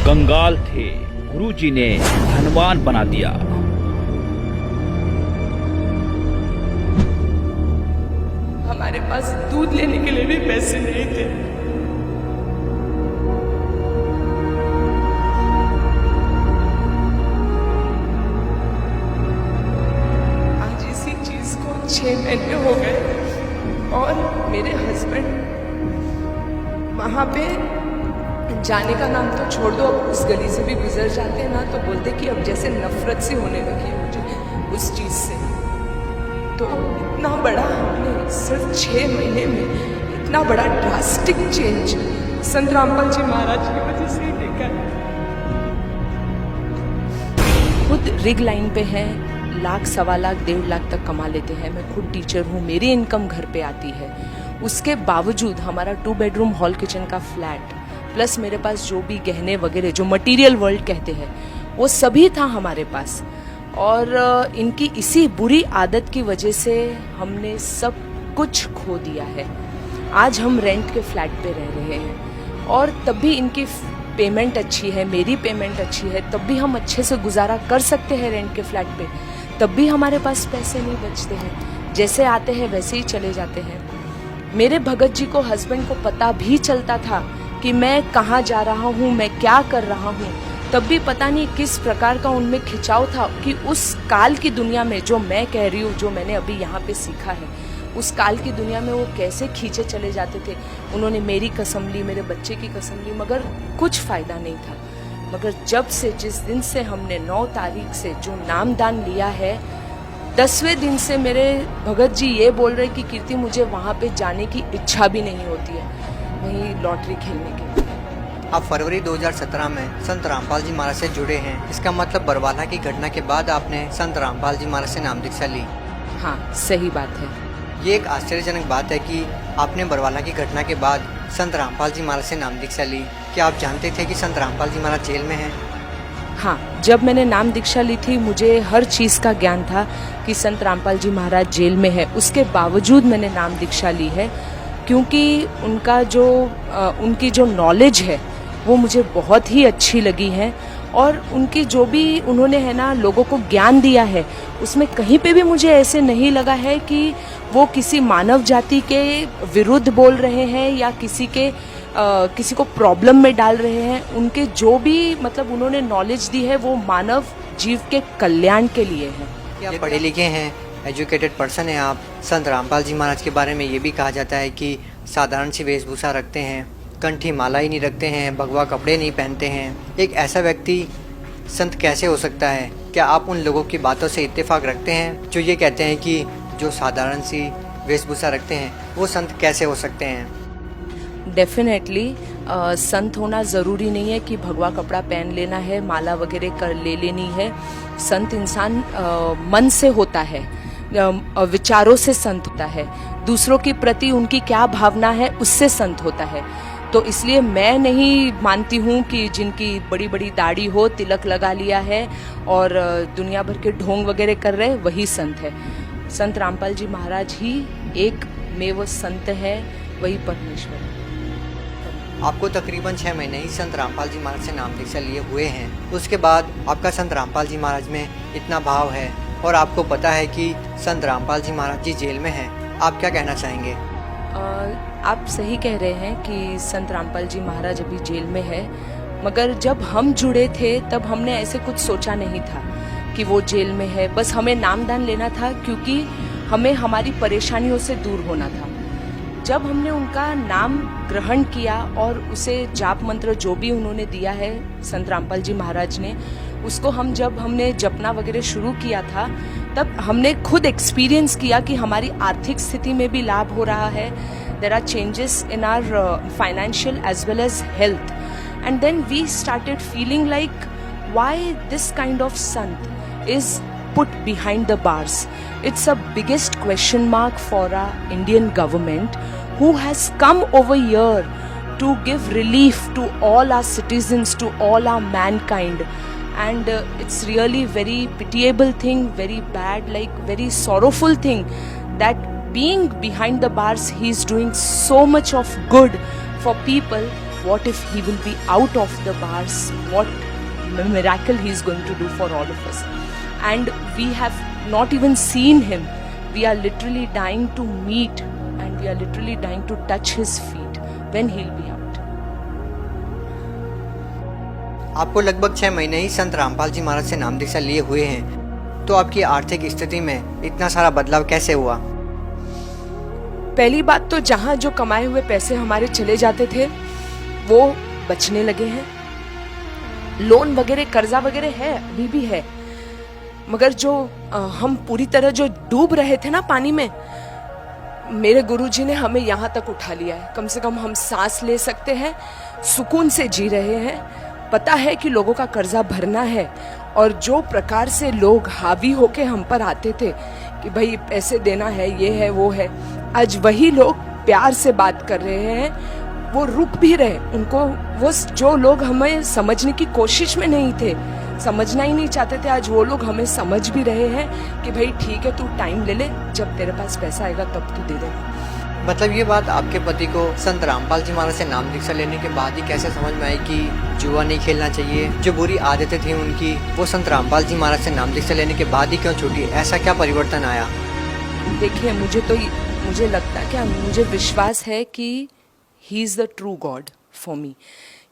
कंगाल थे, गुरुजी ने धनवान बना दिया। हमारे पास दूध लेने के लिए भी पैसे नहीं थे। आज इसी चीज को 6 महीने हो गए और मेरे हस्बैंड वहां पे जाने का नाम तो छोड़ दो, अब उस गली से भी गुजर जाते हैं ना तो बोलते कि अब जैसे नफरत सी होने लगी है मुझे उस चीज से। तो इतना बड़ा हमने सिर्फ 6 महीने में इतना बड़ा ड्रास्टिक चेंज संत रामपाल जी महाराज की वजह से ही देखा है। खुद रिग लाइन पे है, लाख, 1.25 लाख, 1.5 लाख तक कमा लेते हैं। मैं खुद टीचर हूँ, मेरी इनकम घर पे आती है। उसके बावजूद हमारा 2 बेडरूम हॉल किचन का फ्लैट प्लस मेरे पास जो भी गहने वगैरह जो मटेरियल वर्ल्ड कहते हैं वो सभी था हमारे पास। और इनकी इसी बुरी आदत की वजह से हमने सब कुछ खो दिया है। आज हम रेंट के फ्लैट पे रह रहे हैं और तब भी इनकी पेमेंट अच्छी है, मेरी पेमेंट अच्छी है, तब भी हम अच्छे से गुजारा कर सकते हैं रेंट के फ्लैट पे। तब भी हमारे पास पैसे नहीं बचते हैं, जैसे आते हैं वैसे ही चले जाते हैं। मेरे भगत जी को, हस्बैंड को पता भी चलता था कि मैं कहाँ जा रहा हूँ, मैं क्या कर रहा हूँ, तब भी पता नहीं किस प्रकार का उनमें खिंचाव था कि उस काल की दुनिया में जो मैं कह रही हूँ, जो मैंने अभी यहाँ पे सीखा है, उस काल की दुनिया में वो कैसे खींचे चले जाते थे। उन्होंने मेरी कसम ली, मेरे बच्चे की कसम ली, मगर कुछ फायदा नहीं था। मगर जब से, जिस दिन से हमने 9 तारीख से जो नामदान लिया है, 10वें दिन से मेरे भगत जी ये बोल रहे कि कीर्ति मुझे वहाँ पे जाने की इच्छा भी नहीं होती है, वहीं लॉटरी खेलने के लिए। आप फरवरी 2017 में संत रामपाल जी महाराज से जुड़े हैं। इसका मतलब बरवाला की घटना के बाद आपने संत रामपाल जी महाराज से नाम दीक्षा ली। हाँ, सही बात है। ये एक आश्चर्यजनक बात है कि आपने बरवाला की घटना के बाद संत रामपाल जी महाराज से नाम दीक्षा ली। क्या आप जानते थे कि संत रामपाल जी महाराज जेल में हैं? हाँ, जब मैंने नाम दीक्षा ली थी मुझे हर चीज़ का ज्ञान था कि संत रामपाल जी महाराज जेल में है। उसके बावजूद मैंने नाम दीक्षा ली है क्योंकि उनकी जो नॉलेज है वो मुझे बहुत ही अच्छी लगी है। और उनकी जो भी उन्होंने है ना लोगों को ज्ञान दिया है, उसमें कहीं पे भी मुझे ऐसे नहीं लगा है कि वो किसी मानव जाति के विरुद्ध बोल रहे हैं या किसी को प्रॉब्लम में डाल रहे हैं। उनके जो भी मतलब उन्होंने नॉलेज दी है वो मानव जीव के कल्याण के लिए है। आप पढ़े लिखे हैं, एजुकेटेड पर्सन हैं आप। संत रामपाल जी महाराज के बारे में ये भी कहा जाता है कि साधारण सी वेशभूषा रखते हैं, कंठी माला ही नहीं रखते हैं, भगवा कपड़े नहीं पहनते हैं। एक ऐसा व्यक्ति संत कैसे हो सकता है? क्या आप उन लोगों की बातों से इत्तेफाक रखते हैं जो ये कहते हैं कि जो साधारण सी वेशभूषा रखते हैं वो संत कैसे हो सकते हैं? डेफिनेटली संत होना ज़रूरी नहीं है कि भगवा कपड़ा पहन लेना है, माला वगैरह कर ले लेनी है। संत इंसान मन से होता है, विचारों से संत होता है, दूसरों के प्रति उनकी क्या भावना है उससे संत होता है। तो इसलिए मैं नहीं मानती हूँ कि जिनकी बड़ी बड़ी दाढ़ी हो, तिलक लगा लिया है और दुनिया भर के ढोंग वगैरह कर रहे वही संत है। संत रामपाल जी महाराज ही एक में वो संत है, वही परमेश्वर है। आपको तकरीबन 6 महीने ही संत रामपाल जी महाराज से नाम दीक्षा लिए हुए हैं। उसके बाद आपका संत रामपाल जी महाराज में इतना भाव है और आपको पता है कि संत रामपाल जी महाराज जी जेल में हैं। आप क्या कहना चाहेंगे? आप सही कह रहे हैं कि संत रामपाल जी महाराज अभी जेल में है, मगर जब हम जुड़े थे तब हमने ऐसे कुछ सोचा नहीं था कि वो जेल में है। बस हमें नामदान लेना था क्योंकि हमें हमारी परेशानियों से दूर होना था। जब हमने उनका नाम ग्रहण किया और उसे जाप मंत्र जो भी उन्होंने दिया है संत रामपाल जी महाराज ने, उसको जब हमने जपना वगैरह शुरू किया था तब हमने खुद एक्सपीरियंस किया कि हमारी आर्थिक स्थिति में भी लाभ हो रहा है। There are changes in our financial as well as health, and then we started feeling like why this kind of संत is put behind the bars. It's a biggest question mark for our Indian government who has come over here to give relief to all our citizens, to all our mankind. And it's really very pitiable thing, very bad, like very sorrowful thing that being behind the bars, he's doing so much of good for people, what if he will be out of the bars, what miracle he is going to do for all of us. And we have not even seen him. We are literally dying to meet and we are literally dying to touch his feet when he'll be out. आपको लगभग 6 महीने ही संत रामपाल जी महाराज से नाम दीक्षा लिए हुए हैं, तो आपकी आर्थिक स्थिति में इतना सारा बदलाव कैसे हुआ? पहली बात तो जहाँ जो कमाए हुए पैसे हमारे चले जाते थे वो बचने लगे हैं. लोन वगैरह कर्जा वगैरह है, अभी भी है, मगर जो हम पूरी तरह जो डूब रहे थे ना पानी में, मेरे गुरुजी ने हमें यहाँ तक उठा लिया है. कम से कम हम सांस ले सकते हैं, सुकून से जी रहे हैं. पता है कि लोगों का कर्जा भरना है, और जो प्रकार से लोग हावी होके हम पर आते थे कि भाई पैसे देना है, ये है वो है, आज वही लोग प्यार से बात कर रहे हैं. वो रुक भी रहे, उनको वो जो लोग हमें समझने की कोशिश में नहीं थे, समझना ही नहीं चाहते थे, आज वो लोग हमें समझ भी रहे हैं कि भाई ठीक है, तू टाइम ले ले, जब तेरे पास पैसा आएगा तब तू दे देना. मतलब ये बात आपके पति को संत रामपाल जी महाराज से नाम दीक्षा लेने के बाद ही कैसे समझ में आई कि जुआ नहीं खेलना चाहिए? जो बुरी आदतें थी उनकी, वो संत रामपाल जी महाराज से नाम दीक्षा लेने के बाद ही क्यों छूटी? ऐसा क्या परिवर्तन आया? देखिए, मुझे लगता है, क्या मुझे विश्वास है कि he is the true God for me.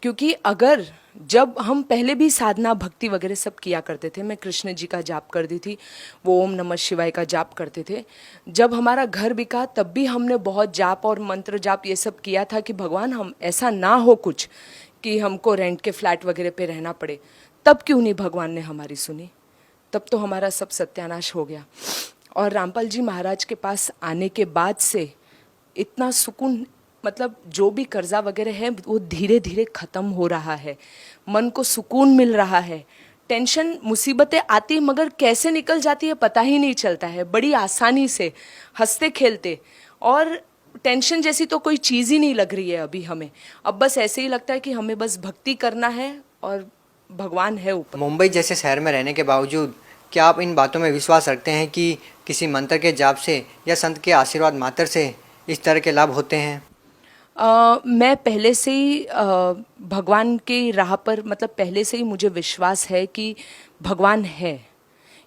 क्योंकि अगर जब हम पहले भी साधना भक्ति वगैरह सब किया करते थे, मैं कृष्ण जी का जाप करती थी, वो ओम नमः शिवाय का जाप करते थे. जब हमारा घर बिका तब भी हमने बहुत जाप और मंत्र जाप ये सब किया था कि भगवान हम ऐसा ना हो कुछ कि हमको रेंट के फ्लैट वगैरह पे रहना पड़े. तब क्यों नहीं भगवान ने हमारी सुनी? तब तो हमारा सब सत्यानाश हो गया. और रामपाल जी महाराज के पास आने के बाद से इतना सुकून, मतलब जो भी कर्जा वगैरह है वो धीरे धीरे ख़त्म हो रहा है, मन को सुकून मिल रहा है. टेंशन मुसीबतें आती मगर कैसे निकल जाती है पता ही नहीं चलता है, बड़ी आसानी से हंसते खेलते. और टेंशन जैसी तो कोई चीज़ ही नहीं लग रही है अभी हमें. अब बस ऐसे ही लगता है कि हमें बस भक्ति करना है और भगवान है ऊपर. मुंबई जैसे शहर में रहने के बावजूद क्या आप इन बातों में विश्वास रखते हैं कि किसी मंत्र के जाप से या संत के आशीर्वाद मात्र से इस तरह के लाभ होते हैं? मैं पहले से ही भगवान की राह पर, मतलब पहले से ही मुझे विश्वास है कि भगवान है.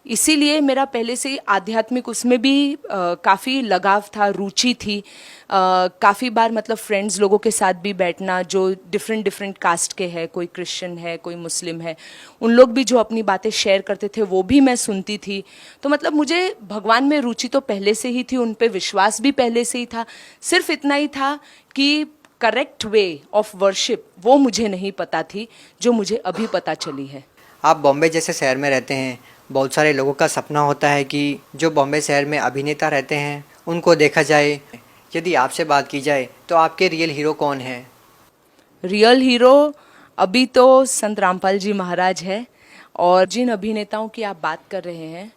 इसीलिए मेरा पहले से ही आध्यात्मिक उसमें भी काफ़ी लगाव था, रुचि थी. काफ़ी बार मतलब फ्रेंड्स लोगों के साथ भी बैठना जो डिफरेंट कास्ट के हैं, कोई क्रिश्चियन है, कोई मुस्लिम है, उन लोग भी जो अपनी बातें शेयर करते थे वो भी मैं सुनती थी. तो मतलब मुझे भगवान में रुचि तो पहले से ही थी, उन पे विश्वास भी पहले से ही था. सिर्फ इतना ही था कि करेक्ट वे ऑफ वर्शिप वो मुझे नहीं पता थी, जो मुझे अभी पता चली है. आप बॉम्बे जैसे शहर में रहते हैं, बहुत सारे लोगों का सपना होता है कि जो बॉम्बे शहर में अभिनेता रहते हैं उनको देखा जाए. यदि आपसे बात की जाए तो आपके रियल हीरो कौन है? रियल हीरो अभी तो संत रामपाल जी महाराज है. और जिन अभिनेताओं की आप बात कर रहे हैं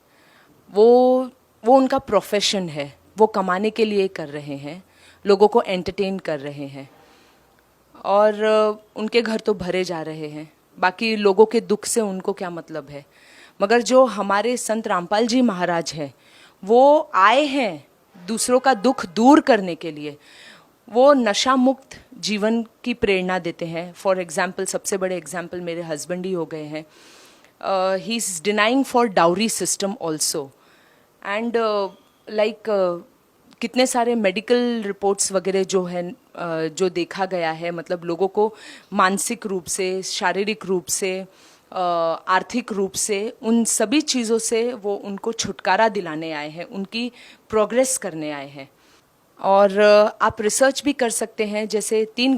वो उनका प्रोफेशन है, वो कमाने के लिए कर रहे हैं, लोगों को एंटरटेन कर रहे हैं और उनके घर तो भरे जा रहे हैं. बाकी लोगों के दुख से उनको क्या मतलब है. मगर जो हमारे संत रामपाल जी महाराज हैं वो आए हैं दूसरों का दुख दूर करने के लिए. वो नशा मुक्त जीवन की प्रेरणा देते हैं. फॉर एग्जाम्पल, सबसे बड़े एग्जाम्पल मेरे हस्बैंड ही हो गए हैं. He is denying for dowry system also. And like कितने सारे मेडिकल रिपोर्ट्स वगैरह जो है, जो देखा गया है, मतलब लोगों को मानसिक रूप से, शारीरिक रूप से, आर्थिक रूप से, उन सभी चीज़ों से वो उनको छुटकारा दिलाने आए हैं, उनकी प्रोग्रेस करने आए हैं. और आप रिसर्च भी कर सकते हैं. जैसे 3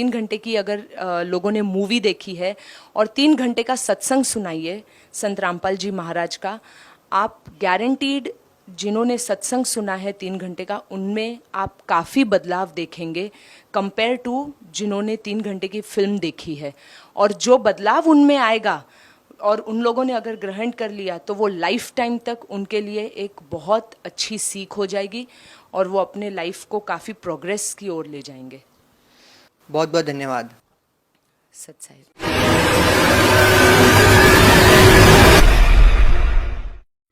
घंटे की अगर लोगों ने मूवी देखी है और 3 घंटे का सत्संग सुनाइए संत रामपाल जी महाराज का, आप गारंटीड जिन्होंने सत्संग सुना है 3 घंटे का, उनमें आप काफ़ी बदलाव देखेंगे कंपेयर टू जिन्होंने 3 घंटे की फिल्म देखी है. और जो बदलाव उनमें आएगा और उन लोगों ने अगर ग्रहण कर लिया तो वो लाइफ टाइम तक उनके लिए एक बहुत अच्छी सीख हो जाएगी और वो अपने लाइफ को काफ़ी प्रोग्रेस की ओर ले जाएंगे. बहुत बहुत धन्यवाद. सत साहिब.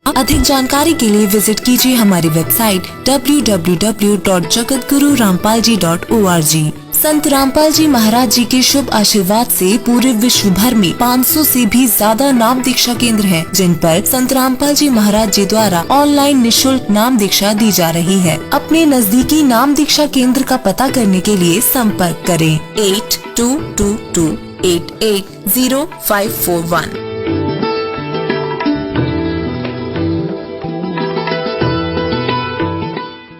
अधिक जानकारी के लिए विजिट कीजिए हमारी वेबसाइट www.jagatgururampalji.org. संत रामपाल जी महाराज जी के शुभ आशीर्वाद से पूरे विश्व भर में 500 से भी ज्यादा नाम दीक्षा केंद्र हैं, जिन पर संत रामपाल जी महाराज जी द्वारा ऑनलाइन निशुल्क नाम दीक्षा दी जा रही है। अपने नजदीकी नाम दीक्षा केंद्र का पता करने के लिए संपर्क करें 8222880541।